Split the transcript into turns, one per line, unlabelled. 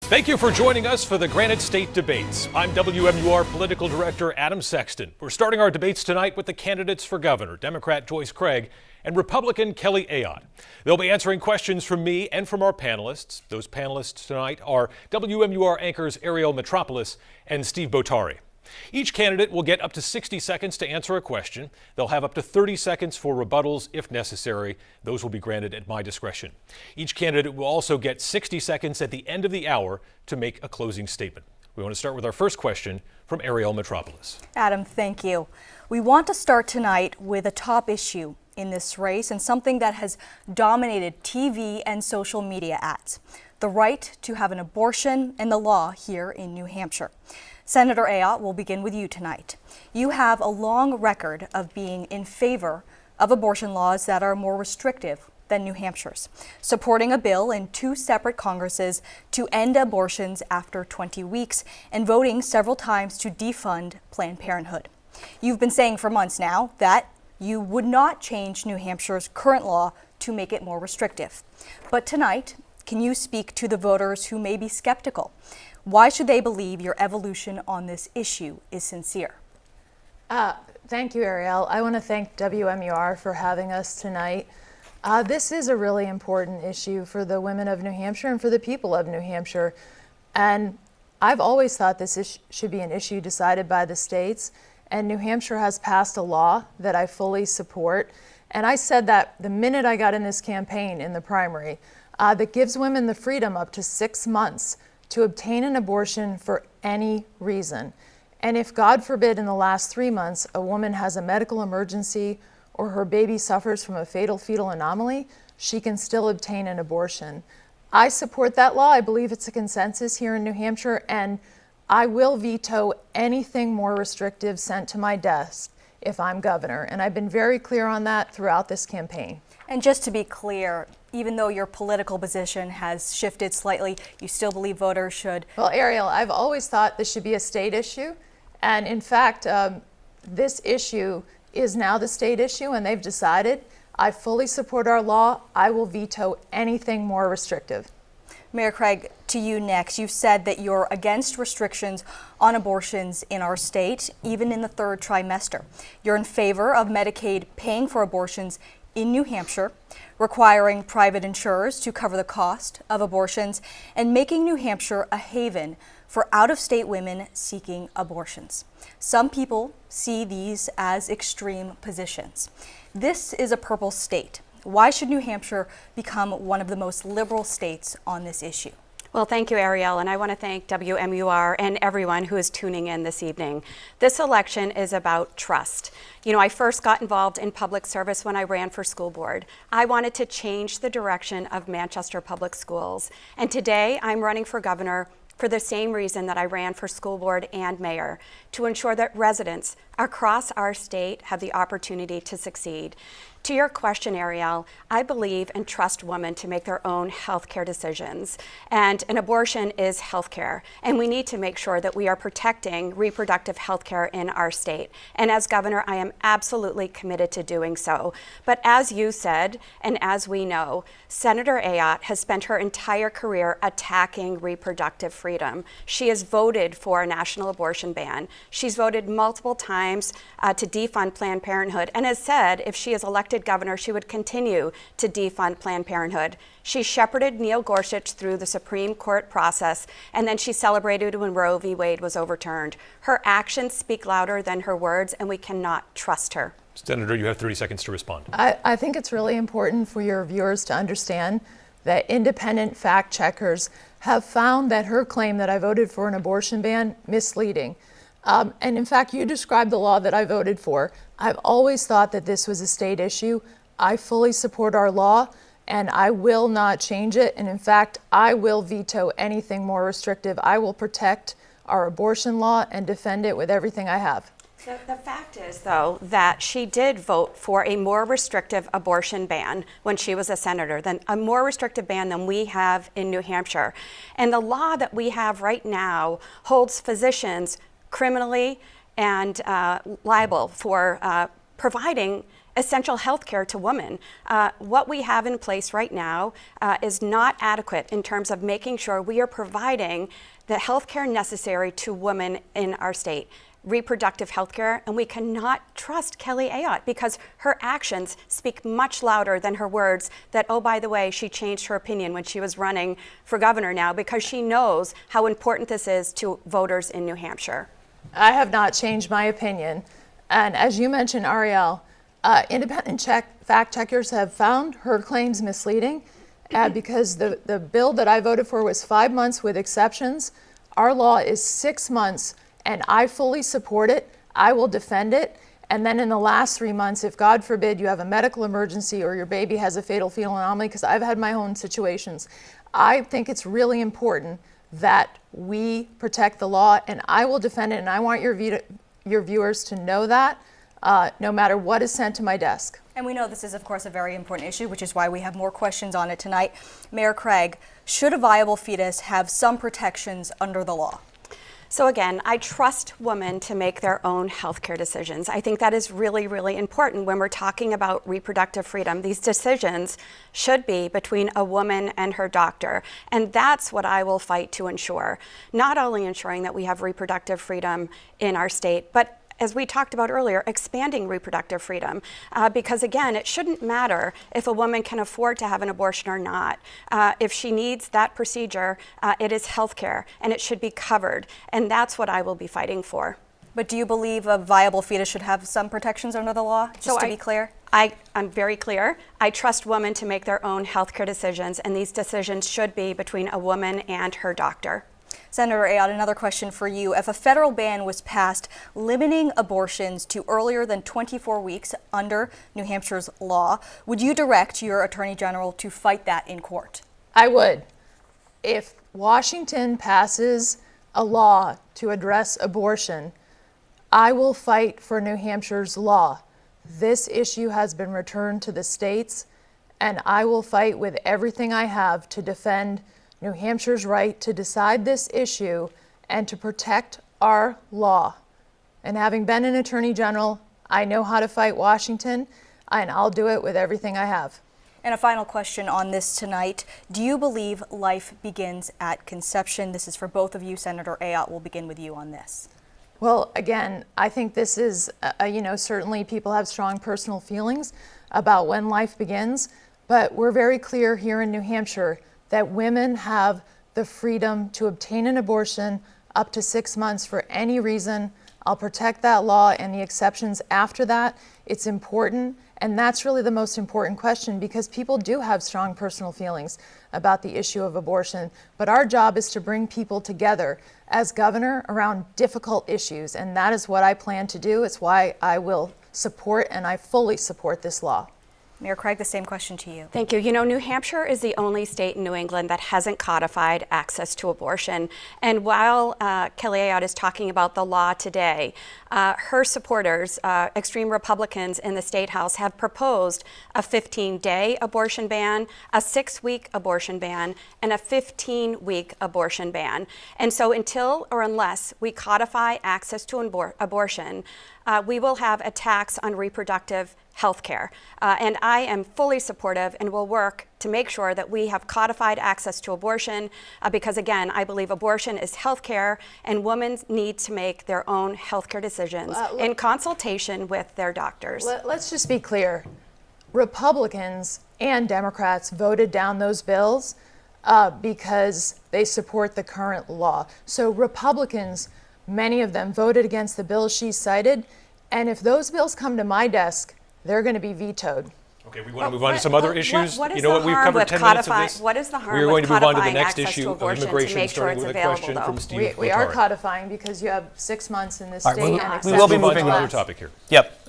Thank you for joining us for the Granite State Debates. I'm WMUR Political Director Adam Sexton. We're starting our debates tonight with the candidates for governor, Democrat Joyce Craig and Republican Kelly Ayotte. They'll be answering questions from me and from our panelists. Those panelists tonight are WMUR anchors Ariel Metropolis and Steve Botari. Each candidate will get up to 60 seconds to answer a question. They'll have up to 30 seconds for rebuttals if necessary. Those will be granted at my discretion. Each candidate will also get 60 seconds at the end of the hour to make a closing statement. We want to start with our first question from Ariel Metropolis.
Adam, thank you. We want to start tonight with a top issue in this race and something that has dominated TV and social media ads: the right to have an abortion and the law here in New Hampshire. Senator Ayotte, we'll begin with you tonight. You have a long record of being in favor of abortion laws that are more restrictive than New Hampshire's, supporting a bill in 2 separate Congresses to end abortions after 20 weeks and voting several times to defund Planned Parenthood. You've been saying for months now that you would not change New Hampshire's current law to make it more restrictive. But tonight, can you speak to the voters who may be skeptical? Why should they believe your evolution on this issue is sincere?
Thank you, Ariel. I want to thank WMUR for having us tonight. This is a really important issue for the women of New Hampshire and for the people of New Hampshire. And I've always thought this should be an issue decided by the states. And New Hampshire has passed a law that I fully support. And I said that the minute I got in this campaign in the primary, that gives women the freedom up to 6 months to obtain an abortion for any reason. And if, God forbid, in the last 3 months, a woman has a medical emergency or her baby suffers from a fatal fetal anomaly, she can still obtain an abortion. I support that law. I believe it's a consensus here in New Hampshire, and I will veto anything more restrictive sent to my desk if I'm governor. And I've been very clear on that throughout this campaign.
And just to be clear, even though your political position has shifted slightly, you still believe voters should?
Well, Ariel, I've always thought this should be a state issue. And in fact, this issue is now the state issue, and they've decided. I fully support our law. I will veto anything more restrictive.
Mayor Craig, to you next. You've said that you're against restrictions on abortions in our state, even in the 3rd trimester. You're in favor of Medicaid paying for abortions in New Hampshire, requiring private insurers to cover the cost of abortions, and making New Hampshire a haven for out-of-state women seeking abortions. Some people see these as extreme positions. This is a purple state. Why should New Hampshire become one of the most liberal states on this issue?
Well, thank you, Ariel, and I want to thank WMUR and everyone who is tuning in this evening. This election is about trust. You know, I first got involved in public service when I ran for school board. I wanted to change the direction of Manchester Public Schools, and today I'm running for governor for the same reason that I ran for school board and mayor, to ensure that residents across our state have the opportunity to succeed. To your question, Ariel, I believe and trust women to make their own healthcare decisions. And an abortion is healthcare. And we need to make sure that we are protecting reproductive healthcare in our state. And as governor, I am absolutely committed to doing so. But as you said, and as we know, Senator Ayotte has spent her entire career attacking reproductive freedom. She has voted for a national abortion ban. She's voted multiple times to defund Planned Parenthood, and has said if she is elected governor, she would continue to defund Planned Parenthood. She shepherded Neil Gorsuch through the Supreme Court process, and then she celebrated when Roe v. Wade was overturned. Her actions speak louder than her words, and we cannot trust her.
Senator, you have 30 seconds to respond.
I think it's really important for your viewers to understand that independent fact checkers have found that her claim that I voted for an abortion ban misleading. And in fact, you described the law that I voted for. I've always thought that this was a state issue. I fully support our law, and I will not change it. And in fact, I will veto anything more restrictive. I will protect our abortion law and defend it with everything I have.
The fact is, though, that she did vote for a more restrictive abortion ban when she was a senator, a more restrictive ban than we have in New Hampshire. And the law that we have right now holds physicians criminally and liable for providing essential health care to women. What we have in place right now is not adequate in terms of making sure we are providing the health care necessary to women in our state. Reproductive health care, and we cannot trust Kelly Ayotte because her actions speak much louder than her words that, oh, by the way, she changed her opinion when she was running for governor now because she knows how important this is to voters in New Hampshire.
I have not changed my opinion. And as you mentioned, Ariel, independent fact checkers have found her claims misleading because the bill that I voted for was 5 months with exceptions. Our law is 6 months. And I fully support it. I will defend it. And then in the last 3 months, if God forbid you have a medical emergency or your baby has a fatal fetal anomaly, because I've had my own situations, I think it's really important that we protect the law, and I will defend it. And I want your viewers to know that no matter what is sent to my desk.
And we know this is, of course, a very important issue, which is why we have more questions on it tonight. Mayor Craig, should a viable fetus have some protections under the law?
So again, I trust women to make their own healthcare decisions. I think that is really, really important when we're talking about reproductive freedom. These decisions should be between a woman and her doctor. And that's what I will fight to ensure. Not only ensuring that we have reproductive freedom in our state, but as we talked about earlier, expanding reproductive freedom. Because again, it shouldn't matter if a woman can afford to have an abortion or not. If she needs that procedure, it is healthcare and it should be covered. And that's what I will be fighting for.
But do you believe a viable fetus should have some protections under the law, just to be clear?
I'm very clear. I trust women to make their own healthcare decisions, and these decisions should be between a woman and her doctor.
Senator Ayotte, another question for you. If a federal ban was passed limiting abortions to earlier than 24 weeks under New Hampshire's law, would you direct your Attorney General to fight that in court?
I would. If Washington passes a law to address abortion, I will fight for New Hampshire's law. This issue has been returned to the states, and I will fight with everything I have to defend New Hampshire's right to decide this issue and to protect our law. And having been an Attorney General, I know how to fight Washington, and I'll do it with everything I have.
And a final question on this tonight. Do you believe life begins at conception? This is for both of you. Senator Ayotte, we'll begin with you on this.
Well, again, I think this is, certainly people have strong personal feelings about when life begins, but we're very clear here in New Hampshire that women have the freedom to obtain an abortion up to 6 months for any reason. I'll protect that law and the exceptions after that. It's important, and that's really the most important question because people do have strong personal feelings about the issue of abortion. But our job is to bring people together as governor around difficult issues, and that is what I plan to do. It's why I will support, and I fully support this law.
Mayor Craig, the same question to you.
Thank you. You know, New Hampshire is the only state in New England that hasn't codified access to abortion. And while Kelly Ayotte is talking about the law today, her supporters, extreme Republicans in the State House, have proposed a 15-day abortion ban, a 6-week abortion ban, and a 15-week abortion ban. And so until or unless we codify access to abortion, we will have a tax on reproductive health care. And I am fully supportive and will work to make sure that we have codified access to abortion because, again, I believe abortion is health care and women need to make their own health care decisions in consultation with their doctors.
Let's just be clear. Republicans and Democrats voted down those bills because they support the current law. So Republicans, many of them, voted against the bills she cited. And if those bills come to my desk, they're going to be vetoed.
Okay, we want to move on to some other issues.
What is
you know what?
the
We've
harm
covered
with
10 minutes of this.
What is the harm
We are going
with
to move on to the
codifying
next
access
issue
to
of
abortion to
immigration,
make sure
starting
it's
with a
available,
question
though?
from Steve
We are
Latari.
codifying because you have 6 months in this
All right,
state.
we
and
will be
Move on to
moving
another
on.
topic here.
Yep.